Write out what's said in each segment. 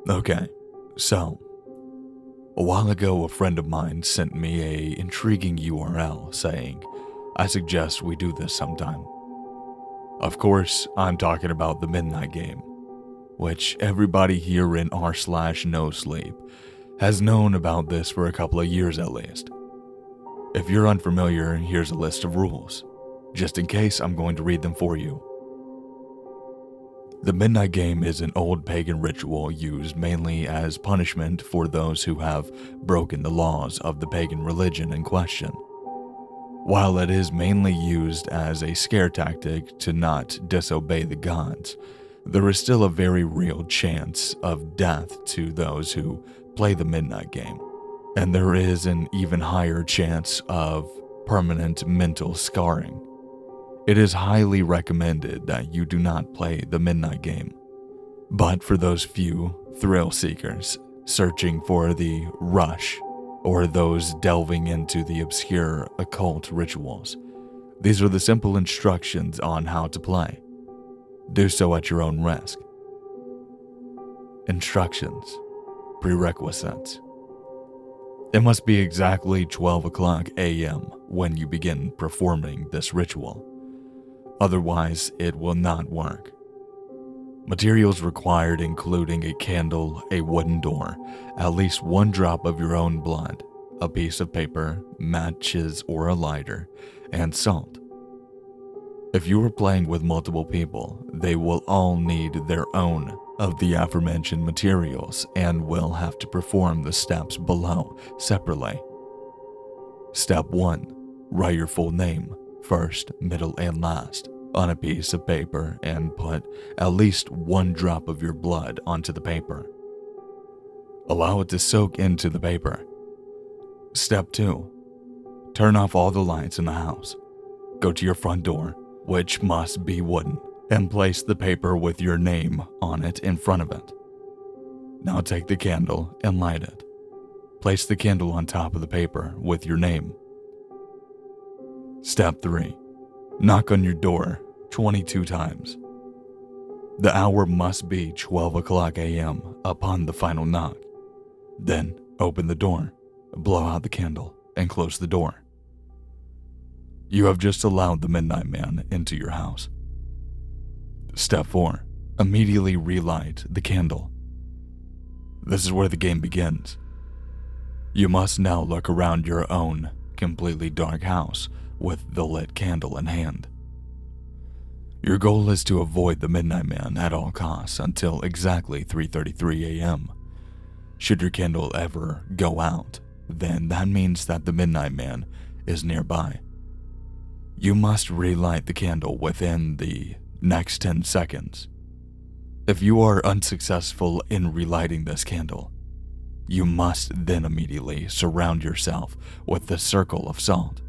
Okay, so a while ago a friend of mine sent me a intriguing URL saying, I suggest we do this sometime. Of course, I'm talking about the Midnight Game, which everybody here in r/no sleep has known about this for a couple of years at least. If you're unfamiliar, here's a list of rules. Just in case, I'm going to read them for you. The Midnight Game is an old pagan ritual used mainly as punishment for those who have broken the laws of the pagan religion in question. While it is mainly used as a scare tactic to not disobey the gods, there is still a very real chance of death to those who play the Midnight Game, and there is an even higher chance of permanent mental scarring. It is highly recommended that you do not play the Midnight Game. But for those few thrill seekers searching for the rush, or those delving into the obscure occult rituals, these are the simple instructions on how to play. Do so at your own risk. Instructions. Prerequisites. It must be exactly 12 o'clock a.m. when you begin performing this ritual. Otherwise, it will not work. Materials required including a candle, a wooden door, at least one drop of your own blood, a piece of paper, matches or a lighter, and salt. If you are playing with multiple people, they will all need their own of the aforementioned materials and will have to perform the steps below separately. Step 1. Write your full name, first, middle, and last, on a piece of paper and put at least one drop of your blood onto the paper. Allow it to soak into the paper. Step 2. Turn off all the lights in the house. Go to your front door, which must be wooden, and place the paper with your name on it in front of it. Now take the candle and light it. Place the candle on top of the paper with your name. Step 3. Knock on your door 22 times. The hour must be 12 o'clock a.m. upon the final knock. Then open the door, blow out the candle, and close the door. You have just allowed the Midnight Man into your house. Step 4. Immediately relight the candle. This is where the game begins. You must now look around your own completely dark house with the lit candle in hand. Your goal is to avoid the Midnight Man at all costs until exactly 3:33 a.m. Should your candle ever go out, then that means that the Midnight Man is nearby. You must relight the candle within the next 10 seconds. If you are unsuccessful in relighting this candle, you must then immediately surround yourself with the circle of salt.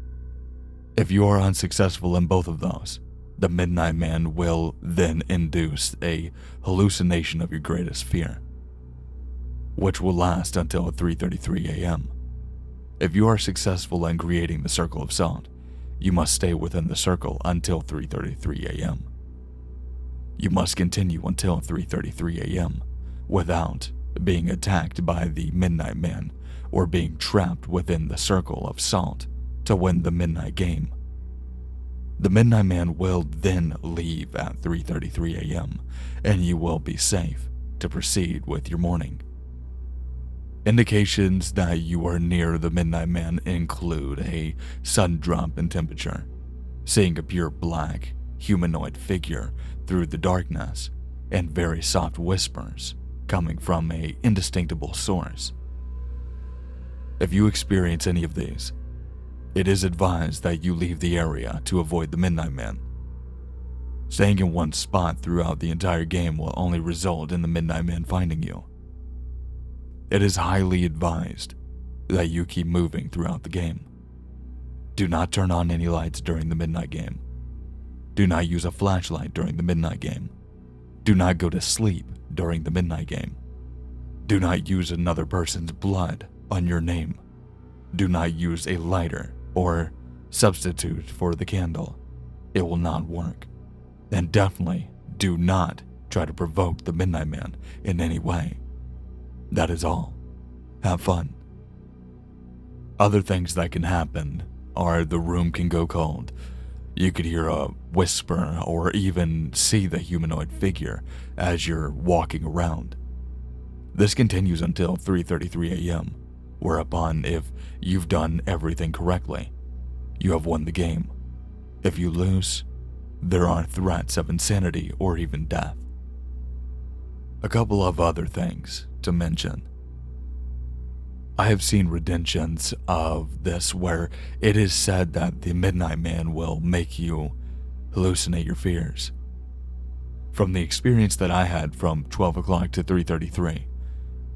If you are unsuccessful in both of those, the Midnight Man will then induce a hallucination of your greatest fear, which will last until 3:33 a.m. If you are successful in creating the circle of salt, you must stay within the circle until 3:33 a.m. You must continue until 3:33 a.m. without being attacked by the Midnight Man or being trapped within the circle of salt to win the Midnight Game. The Midnight Man will then leave at 3:33 a.m. and you will be safe to proceed with your morning. Indications that you are near the Midnight Man include a sudden drop in temperature, seeing a pure black, humanoid figure through the darkness, and very soft whispers coming from an indistinguishable source. If you experience any of these, it is advised that you leave the area to avoid the Midnight Man. Staying in one spot throughout the entire game will only result in the Midnight Man finding you. It is highly advised that you keep moving throughout the game. Do not turn on any lights during the Midnight Game. Do not use a flashlight during the Midnight Game. Do not go to sleep during the Midnight Game. Do not use another person's blood on your name. Do not use a lighter or substitute for the candle. It will not work. And definitely do not try to provoke the Midnight Man in any way. That is all. Have fun. Other things that can happen are the room can go cold. You could hear a whisper or even see the humanoid figure as you're walking around. This continues until 3:33 a.m., whereupon if you've done everything correctly, you have won the game. If you lose, there are threats of insanity or even death. A couple of other things to mention. I have seen renditions of this where it is said that the Midnight Man will make you hallucinate your fears. From the experience that I had from 12 o'clock to 3:33,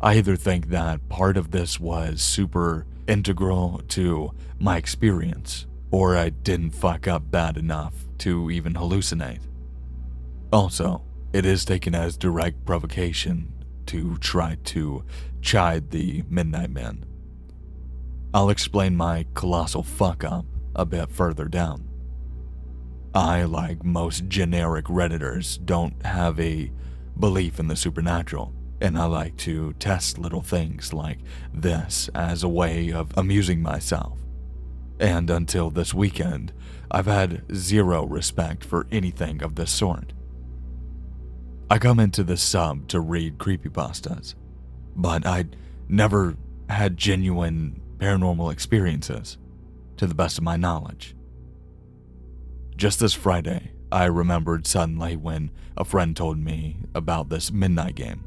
I either think that part of this was super integral to my experience, or I didn't fuck up bad enough to even hallucinate. Also, it is taken as direct provocation to try to chide the Midnight Man. I'll explain my colossal fuck up a bit further down. I, like most generic Redditors, don't have a belief in the supernatural, and I like to test little things like this as a way of amusing myself. And until this weekend, I've had zero respect for anything of this sort. I come into this sub to read creepypastas, but I'd never had genuine paranormal experiences, to the best of my knowledge. Just this Friday, I remembered suddenly when a friend told me about this midnight game.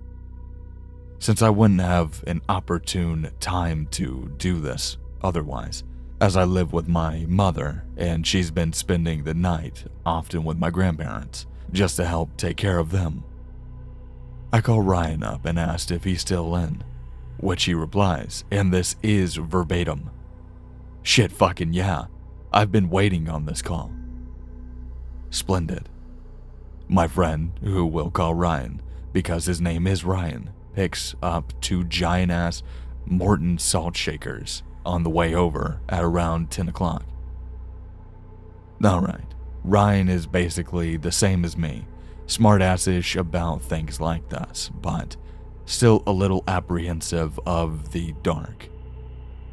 Since I wouldn't have an opportune time to do this otherwise, as I live with my mother and she's been spending the night often with my grandparents just to help take care of them. I call Ryan up and asked if he's still in, which he replies, and this is verbatim. Shit fucking yeah, I've been waiting on this call. Splendid. My friend, who we'll call Ryan because his name is Ryan, picks up 2 giant-ass Morton salt shakers on the way over at around 10 o'clock. Alright, Ryan is basically the same as me, smart-assish about things like this, but still a little apprehensive of the dark.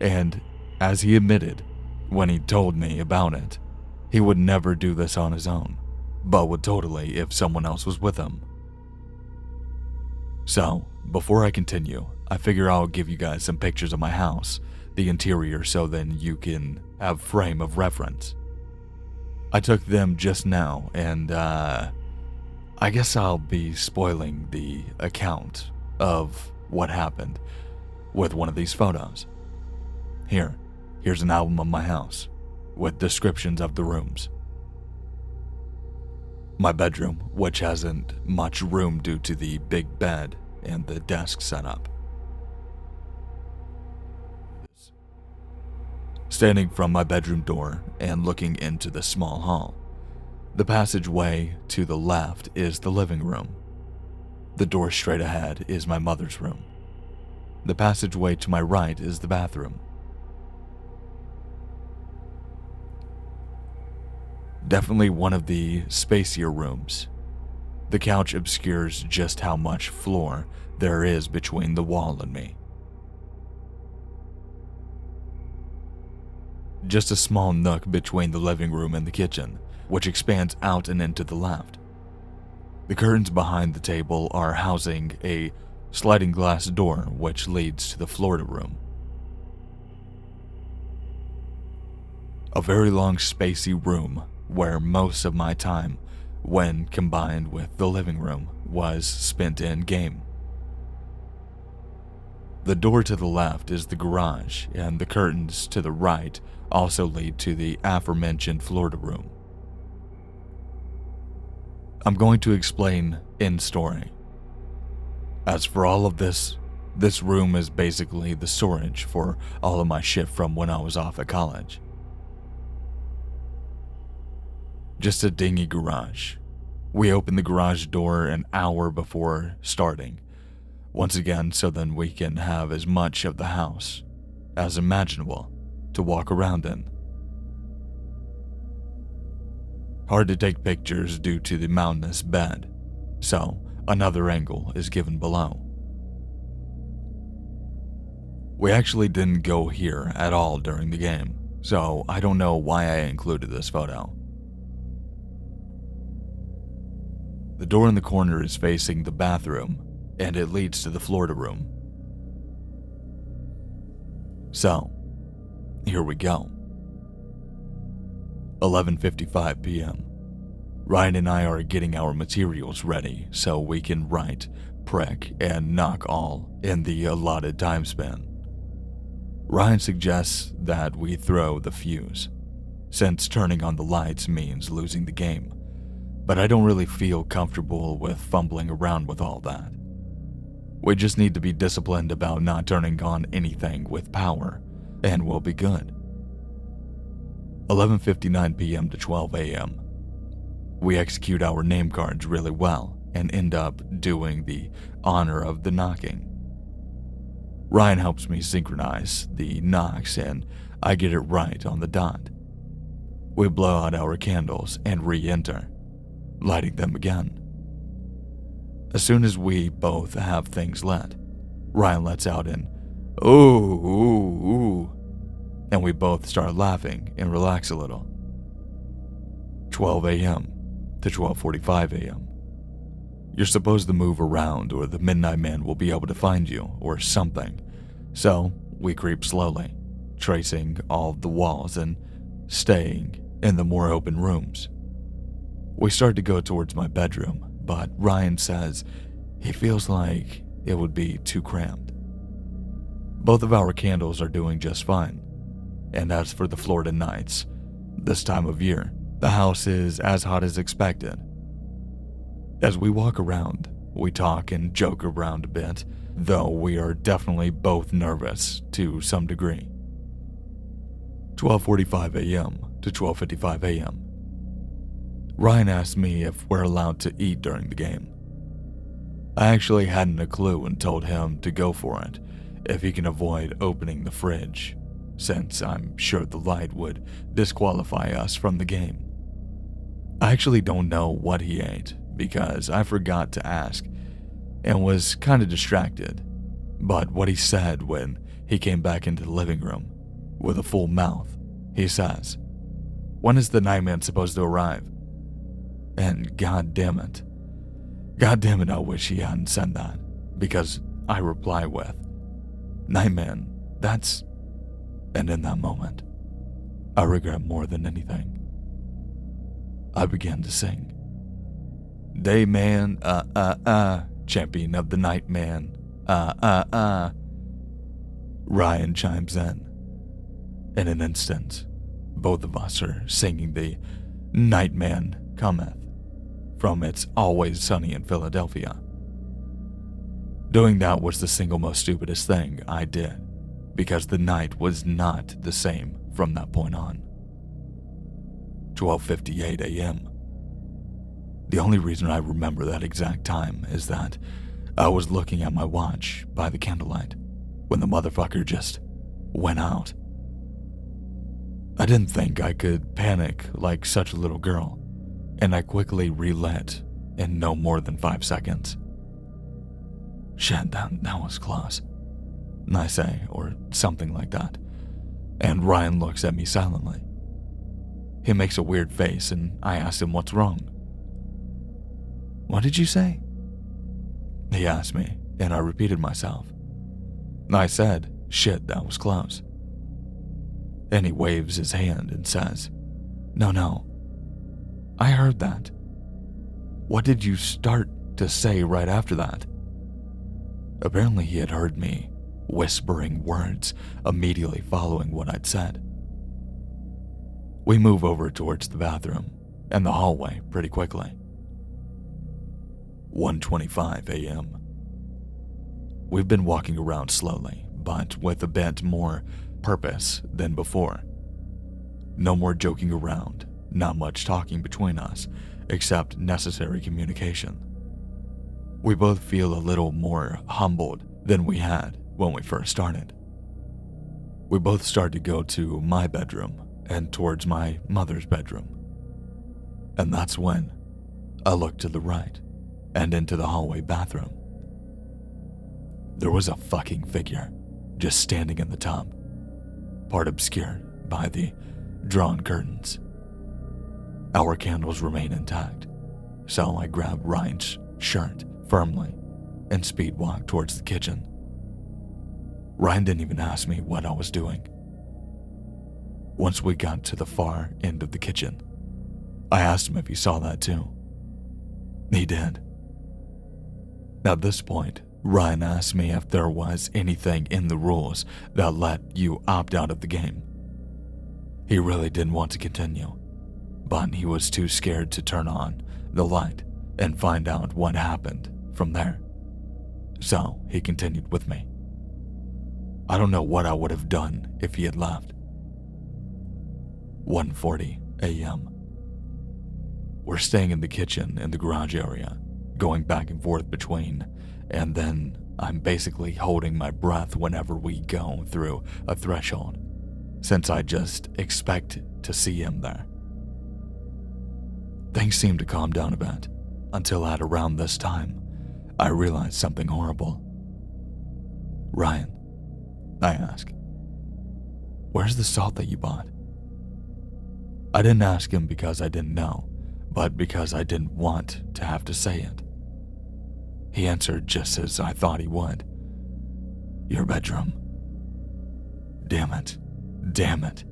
And as he admitted when he told me about it, he would never do this on his own, but would totally if someone else was with him. So, before I continue, I figure I'll give you guys some pictures of my house, the interior, so then you can have frame of reference. I took them just now, and I guess I'll be spoiling the account of what happened with one of these photos. Here's an album of my house, with descriptions of the rooms. My bedroom, which hasn't much room due to the big bed and the desk setup. Standing from my bedroom door and looking into the small hall, the passageway to the left is the living room. The door straight ahead is my mother's room. The passageway to my right is the bathroom. Definitely one of the spacier rooms. The couch obscures just how much floor there is between the wall and me. Just a small nook between the living room and the kitchen, which expands out and into the left. The curtains behind the table are housing a sliding glass door which leads to the Florida room. A very long, spacey room where most of my time, when combined with the living room, was spent in game. The door to the left is the garage, and the curtains to the right also lead to the aforementioned Florida room. I'm going to explain in story. As for all of this room is basically the storage for all of my shit from when I was off at college. Just a dingy garage. We opened the garage door an hour before starting, once again so then we can have as much of the house as imaginable to walk around in. Hard to take pictures due to the mountainous bed, so another angle is given below. We actually didn't go here at all during the game, so I don't know why I included this photo. The door in the corner is facing the bathroom, and it leads to the Florida room. So, here we go. 11:55 p.m. Ryan and I are getting our materials ready so we can write, prick, and knock all in the allotted time span. Ryan suggests that we throw the fuse, since turning on the lights means losing the game, but I don't really feel comfortable with fumbling around with all that. We just need to be disciplined about not turning on anything with power, and we'll be good. 11:59 p.m. to 12 a.m. We execute our name cards really well and end up doing the honor of the knocking. Ryan helps me synchronize the knocks and I get it right on the dot. We blow out our candles and re-enter, lighting them again. As soon as we both have things lit, Ryan lets out an "ooh, ooh, ooh," and we both start laughing and relax a little. 12 a.m. to 12:45 a.m. You're supposed to move around or the Midnight Man will be able to find you or something, so we creep slowly, tracing all the walls and staying in the more open rooms. We start to go towards my bedroom, but Ryan says he feels like it would be too cramped. Both of our candles are doing just fine, and as for the Florida nights, this time of year, the house is as hot as expected. As we walk around, we talk and joke around a bit, though we are definitely both nervous to some degree. 12:45 a.m. to 12:55 a.m. Ryan asked me if we're allowed to eat during the game. I actually hadn't a clue and told him to go for it if he can avoid opening the fridge, since I'm sure the light would disqualify us from the game. I actually don't know what he ate because I forgot to ask and was kind of distracted, but what he said when he came back into the living room with a full mouth, he says, "When is the Nightman supposed to arrive?" And god damn it, I wish he hadn't said that, because I reply with, "Nightman, that's..." And in that moment, I regret more than anything. I began to sing. "Dayman, champion of the night man, Ryan chimes in. In an instant, both of us are singing the "Nightman Cometh" from It's Always Sunny in Philadelphia. Doing that was the single most stupidest thing I did, because the night was not the same from that point on. 12:58 a.m. The only reason I remember that exact time is that I was looking at my watch by the candlelight when the motherfucker just went out. I didn't think I could panic like such a little girl, and I quickly relit in no more than 5 seconds. "Shit, that was close," I say, or something like that, and Ryan looks at me silently. He makes a weird face, and I asked him what's wrong. "What did you say?" he asked me, and I repeated myself. I said, "Shit, that was close." And he waves his hand and says, No, I heard that. What did you start to say right after that?" Apparently he had heard me whispering words immediately following what I'd said. We move over towards the bathroom and the hallway pretty quickly. 1:25 a.m. We've been walking around slowly, but with a bit more purpose than before. No more joking around, not much talking between us, except necessary communication. We both feel a little more humbled than we had when we first started. We both start to go to my bedroom and towards my mother's bedroom. And that's when I looked to the right and into the hallway bathroom. There was a fucking figure just standing in the tub, part obscured by the drawn curtains. Our candles remain intact, so I grab Ryan's shirt firmly and speed walk towards the kitchen. Ryan didn't even ask me what I was doing. Once we got to the far end of the kitchen, I asked him if he saw that too. He did. At this point, Ryan asked me if there was anything in the rules that let you opt out of the game. He really didn't want to continue, but he was too scared to turn on the light and find out what happened from there. So he continued with me. I don't know what I would have done if he had left. 1:40 a.m. We're staying in the kitchen in the garage area, going back and forth between, and then I'm basically holding my breath whenever we go through a threshold, since I just expect to see him there. Things seemed to calm down a bit, until at around this time, I realized something horrible. Ryan, I ask, where's the salt that you bought? I didn't ask him because I didn't know, but because I didn't want to have to say it. He answered just as I thought he would. Your bedroom. Damn it. Damn it.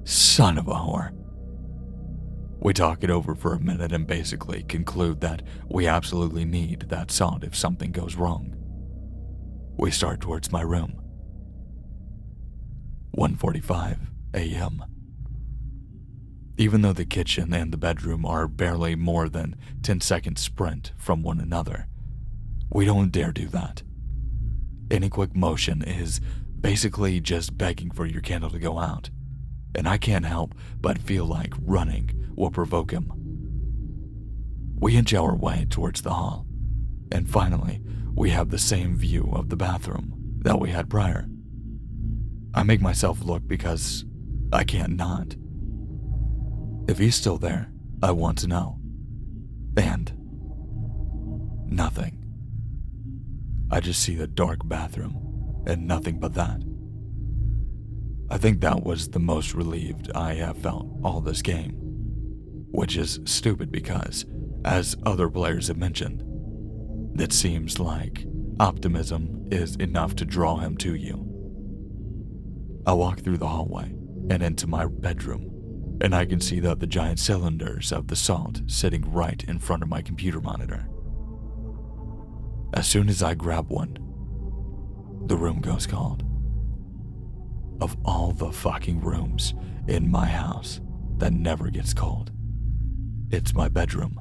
Son of a whore. We talk it over for a minute and basically conclude that we absolutely need that salt if something goes wrong. We start towards my room. 1:45 a.m. Even though the kitchen and the bedroom are barely more than 10-second sprint from one another, we don't dare do that. Any quick motion is basically just begging for your candle to go out, and I can't help but feel like running will provoke him. We inch our way towards the hall, and finally, we have the same view of the bathroom that we had prior. I make myself look because I can't not. If he's still there, I want to know. And nothing. I just see the dark bathroom and nothing but that. I think that was the most relieved I have felt all this game, which is stupid because, as other players have mentioned, it seems like optimism is enough to draw him to you. I walk through the hallway and into my bedroom, and I can see the giant cylinders of the salt sitting right in front of my computer monitor. As soon as I grab one, the room goes cold. Of all the fucking rooms in my house that never gets cold, it's my bedroom.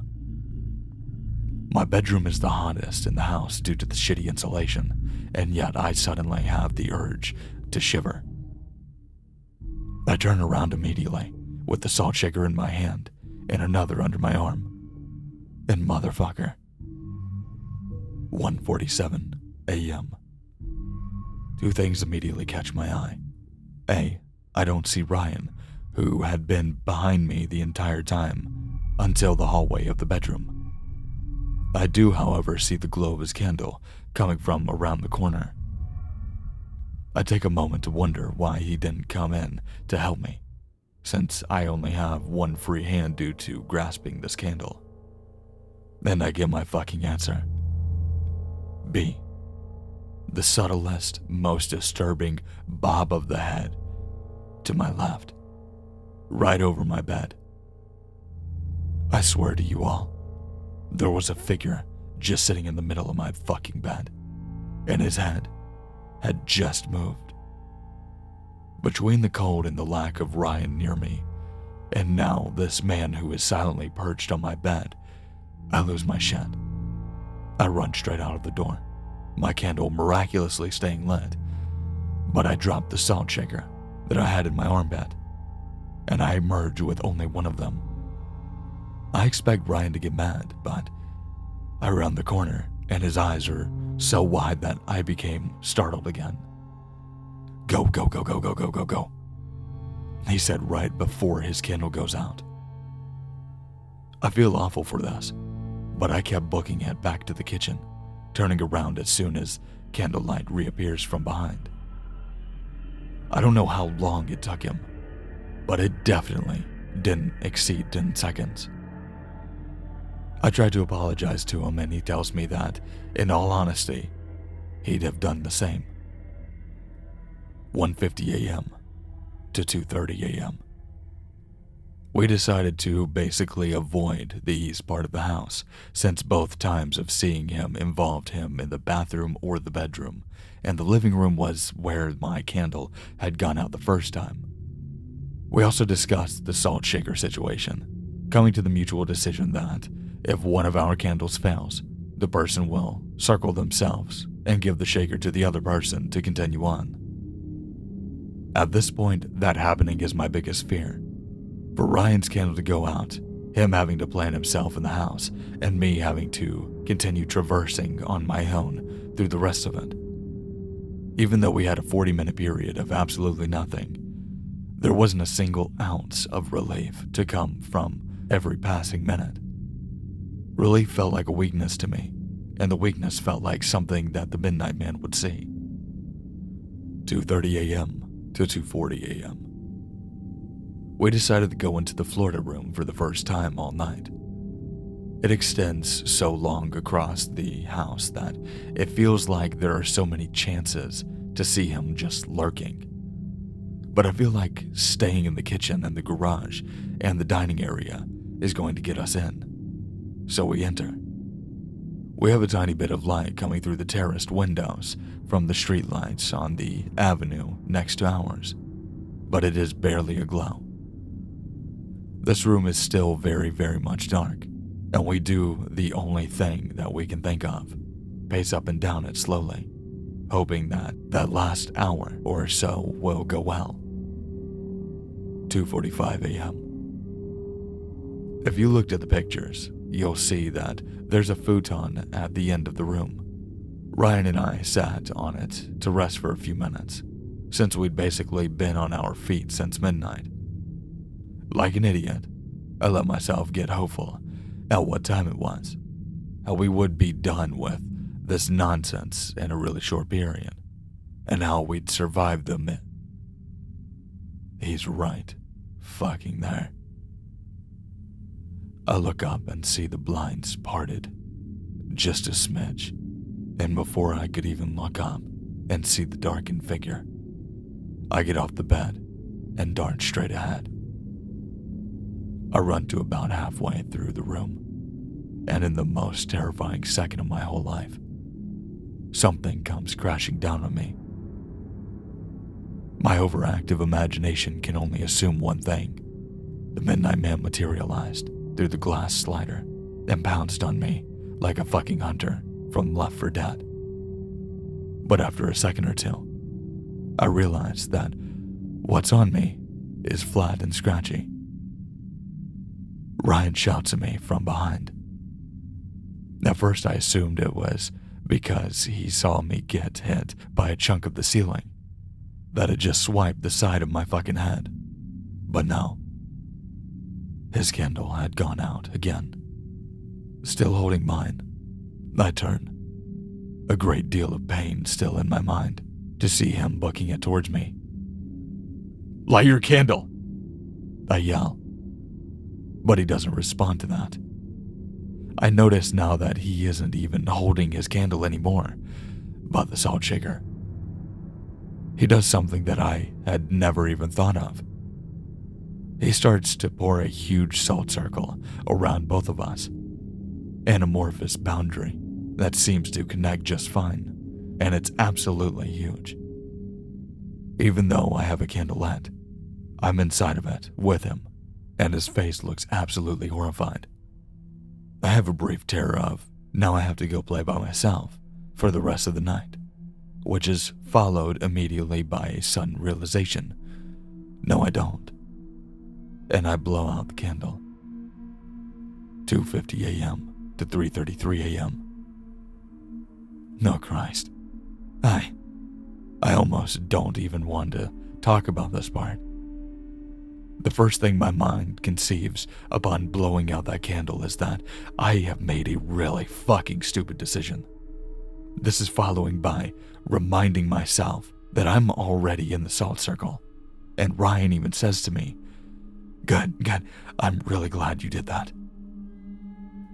My bedroom is the hottest in the house due to the shitty insulation, and yet I suddenly have the urge to shiver. I turn around immediately, with the salt shaker in my hand and another under my arm. And motherfucker. 1:47 a.m. Two things immediately catch my eye. A, I don't see Ryan, who had been behind me the entire time until the hallway of the bedroom. I do, however, see the glow of his candle coming from around the corner. I take a moment to wonder why he didn't come in to help me, since I only have one free hand due to grasping this candle. Then I get my fucking answer. B. The subtlest, most disturbing bob of the head to my left, right over my bed. I swear to you all, there was a figure just sitting in the middle of my fucking bed, and his head had just moved. Between the cold and the lack of Ryan near me, and now this man who is silently perched on my bed, I lose my shit. I run straight out of the door, my candle miraculously staying lit, but I drop the salt shaker that I had in my armband, and I emerge with only one of them. I expect Ryan to get mad, but I round the corner, and his eyes are so wide that I became startled again. Go, go, go, go, go, go, go, go, he said right before his candle goes out. I feel awful for this, but I kept booking it back to the kitchen, turning around as soon as candlelight reappears from behind. I don't know how long it took him, but it definitely didn't exceed 10 seconds. I tried to apologize to him and he tells me that, in all honesty, he'd have done the same. 1:50 a.m. to 2:30 a.m. We decided to basically avoid the east part of the house, since both times of seeing him involved him in the bathroom or the bedroom, and the living room was where my candle had gone out the first time. We also discussed the salt shaker situation, coming to the mutual decision that if one of our candles fails, the person will circle themselves and give the shaker to the other person to continue on. At this point, that happening is my biggest fear. For Ryan's candle to go out, him having to plant himself in the house, and me having to continue traversing on my own through the rest of it. Even though we had a 40-minute period of absolutely nothing, there wasn't a single ounce of relief to come from every passing minute. Relief felt like a weakness to me, and the weakness felt like something that the Midnight Man would see. 2:30 a.m. to 2:40 a.m. We decided to go into the Florida room for the first time all night. It extends so long across the house that it feels like there are so many chances to see him just lurking. But I feel like staying in the kitchen and the garage and the dining area is going to get us in. So we enter. We have a tiny bit of light coming through the terraced windows from the streetlights on the avenue next to ours, but it is barely aglow. This room is still very, very much dark, and we do the only thing that we can think of, pace up and down it slowly, hoping that that last hour or so will go well. 2:45 a.m. If you looked at the pictures, you'll see that there's a futon at the end of the room. Ryan and I sat on it to rest for a few minutes, since we'd basically been on our feet since midnight. Like an idiot, I let myself get hopeful at what time it was, how we would be done with this nonsense in a really short period, and how we'd survive the He's right fucking there. I look up and see the blinds parted, just a smidge, and before I could even look up and see the darkened figure, I get off the bed and dart straight ahead. I run to about halfway through the room, and in the most terrifying second of my whole life, something comes crashing down on me. My overactive imagination can only assume one thing. The Midnight Man materialized through the glass slider and pounced on me like a fucking hunter from Left 4 Dead. But after a second or two, I realized that what's on me is flat and scratchy. Ryan shouts at me from behind. At first I assumed it was because he saw me get hit by a chunk of the ceiling, that had just swiped the side of my fucking head. But no. His candle had gone out again. Still holding mine, I turn, a great deal of pain still in my mind, to see him booking it towards me. "Light your candle!" I yell. But he doesn't respond to that. I notice now that he isn't even holding his candle anymore, but the salt shaker. He does something that I had never even thought of. He starts to pour a huge salt circle around both of us, an amorphous boundary that seems to connect just fine, and it's absolutely huge. Even though I have a candle lit, I'm inside of it with him, and his face looks absolutely horrified. I have a brief terror of, now I have to go play by myself for the rest of the night, which is followed immediately by a sudden realization, no I don't. And I blow out the candle. 2:50 a.m. to 3:33 a.m. No Christ. I almost don't even want to talk about this part. The first thing my mind conceives upon blowing out that candle is that I have made a really fucking stupid decision. This is following by reminding myself that I'm already in the salt circle, and Ryan even says to me, Good, I'm really glad you did that.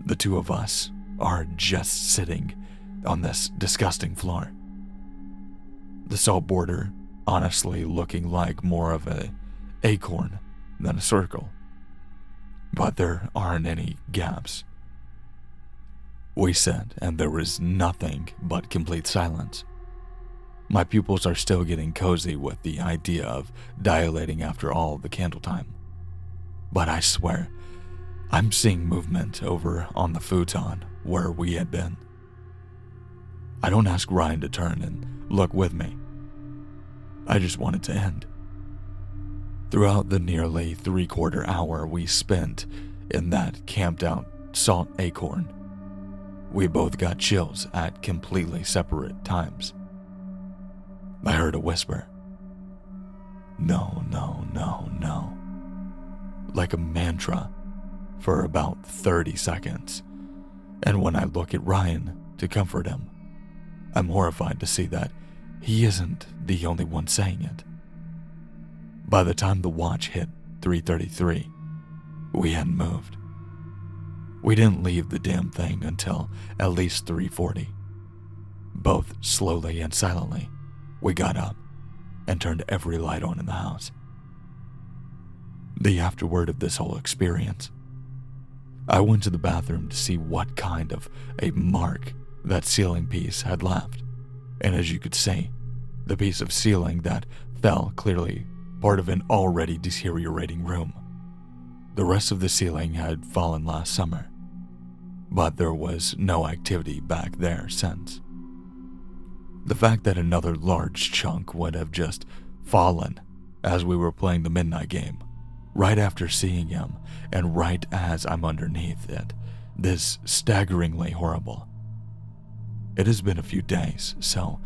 The two of us are just sitting on this disgusting floor. The salt border honestly looking like more of an acorn than a circle, but there aren't any gaps. We sit, and there is nothing but complete silence. My pupils are still getting cozy with the idea of dilating after all the candle time. But I swear, I'm seeing movement over on the futon where we had been. I don't ask Ryan to turn and look with me. I just want it to end. Throughout the nearly 3/4 hour we spent in that camped out salt acorn, we both got chills at completely separate times. I heard a whisper. No, no, no, no. Like a mantra for about 30 seconds. And when I look at Ryan to comfort him, I'm horrified to see that he isn't the only one saying it. By the time the watch hit 3:33, we hadn't moved. We didn't leave the damn thing until at least 3:40. Both slowly and silently, we got up and turned every light on in the house. The afterword of this whole experience, I went to the bathroom to see what kind of a mark that ceiling piece had left, and as you could see, the piece of ceiling that fell clearly part of an already deteriorating room. The rest of the ceiling had fallen last summer, but there was no activity back there since. The fact that another large chunk would have just fallen as we were playing the midnight game, right after seeing him and right as I'm underneath it, is staggeringly horrible. It has been a few days, so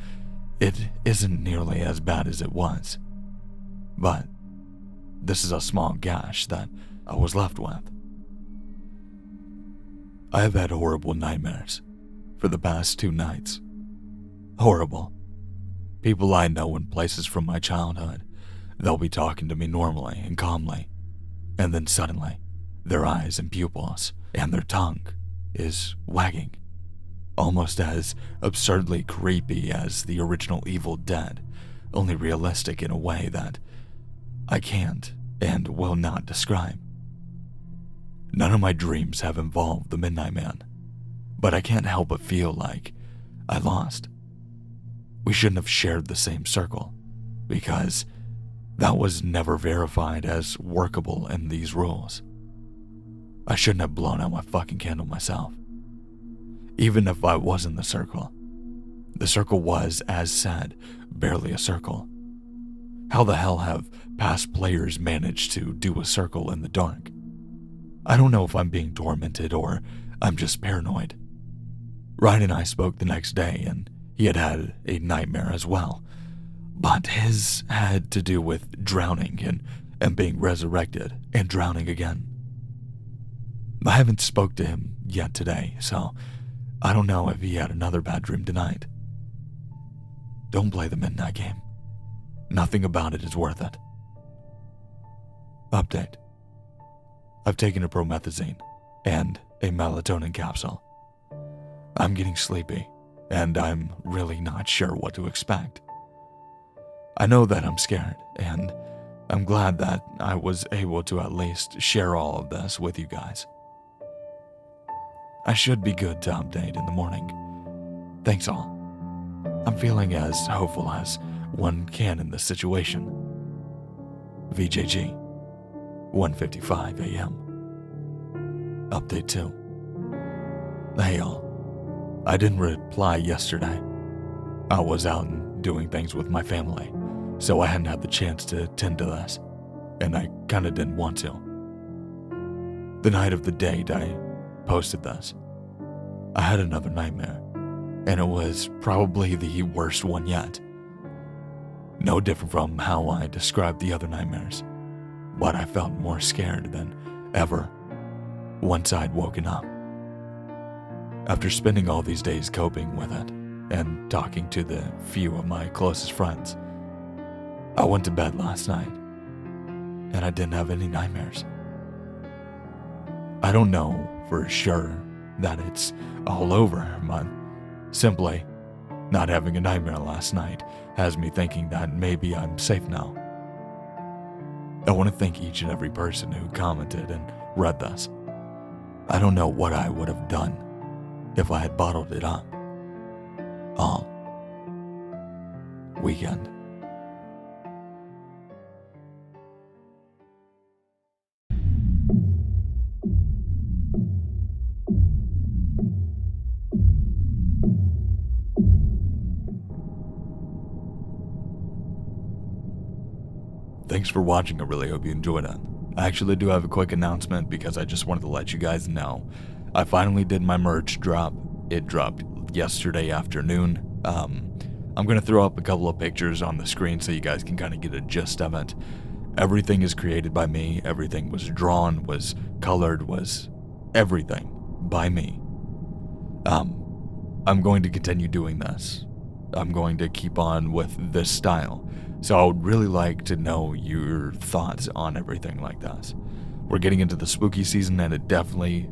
it isn't nearly as bad as it was. But this is a small gash that I was left with. I have had horrible nightmares for the past 2 nights. Horrible. People I know in places from my childhood, they'll be talking to me normally and calmly, and then suddenly, their eyes and pupils and their tongue is wagging, almost as absurdly creepy as the original Evil Dead, only realistic in a way that I can't and will not describe. None of my dreams have involved the Midnight Man, but I can't help but feel like I lost. We shouldn't have shared the same circle, because that was never verified as workable in these rules. I shouldn't have blown out my fucking candle myself. Even if I was in the circle was, as said, barely a circle. How the hell have past players managed to do a circle in the dark? I don't know if I'm being tormented or I'm just paranoid. Ryan and I spoke the next day, and he had had a nightmare as well, but his had to do with drowning and being resurrected and drowning again. I haven't spoke to him yet today, so I don't know if he had another bad dream tonight. Don't play the midnight game. Nothing about it is worth it. Update. I've taken a promethazine and a melatonin capsule. I'm getting sleepy, and I'm really not sure what to expect. I know that I'm scared, and I'm glad that I was able to at least share all of this with you guys. I should be good to update in the morning. Thanks all. I'm feeling as hopeful as one can in this situation. VJG, 1:55 a.m. Update 2. Hey all. I didn't reply yesterday. I was out and doing things with my family, so I hadn't had the chance to tend to this, and I kinda didn't want to. The night of the date I posted this, I had another nightmare, and it was probably the worst one yet. No different from how I described the other nightmares, but I felt more scared than ever once I'd woken up. After spending all these days coping with it and talking to the few of my closest friends, I went to bed last night, and I didn't have any nightmares. I don't know for sure that it's all over, but simply not having a nightmare last night has me thinking that maybe I'm safe now. I want to thank each and every person who commented and read this. I don't know what I would have done if I had bottled it up all weekend. Thanks for watching. I really hope you enjoyed it. I actually do have a quick announcement because I just wanted to let you guys know. I finally did my merch drop. It dropped yesterday afternoon. I'm going to throw up a couple of pictures on the screen so you guys can kind of get a gist of it. Everything is created by me. Everything was drawn, was colored, was everything by me. I'm going to continue doing this. I'm going to keep on with this style. So I would really like to know your thoughts on everything like this. We're getting into the spooky season and it definitely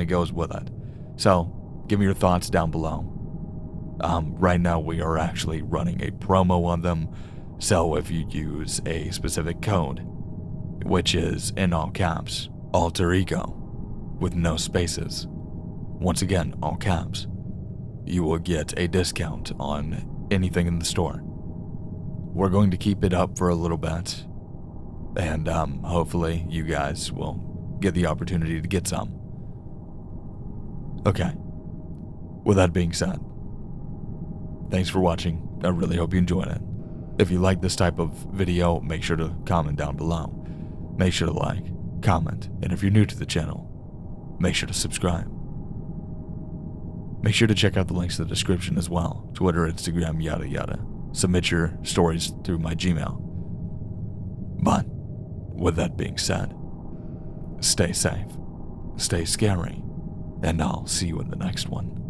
goes with it. So give me your thoughts down below. Right now we are actually running a promo on them. So if you use a specific code, which is in all caps, alter ego, with no spaces, once again, all caps, you will get a discount on anything in the store. We're going to keep it up for a little bit, and hopefully you guys will get the opportunity to get some. Okay, with that being said, thanks for watching. I really hope you enjoyed it. If you like this type of video, make sure to comment down below. Make sure to like, comment, and if you're new to the channel, make sure to subscribe. Make sure to check out the links in the description as well. Twitter, Instagram, yada yada. Submit your stories through my Gmail. But with that being said, stay safe, stay scary, and I'll see you in the next one.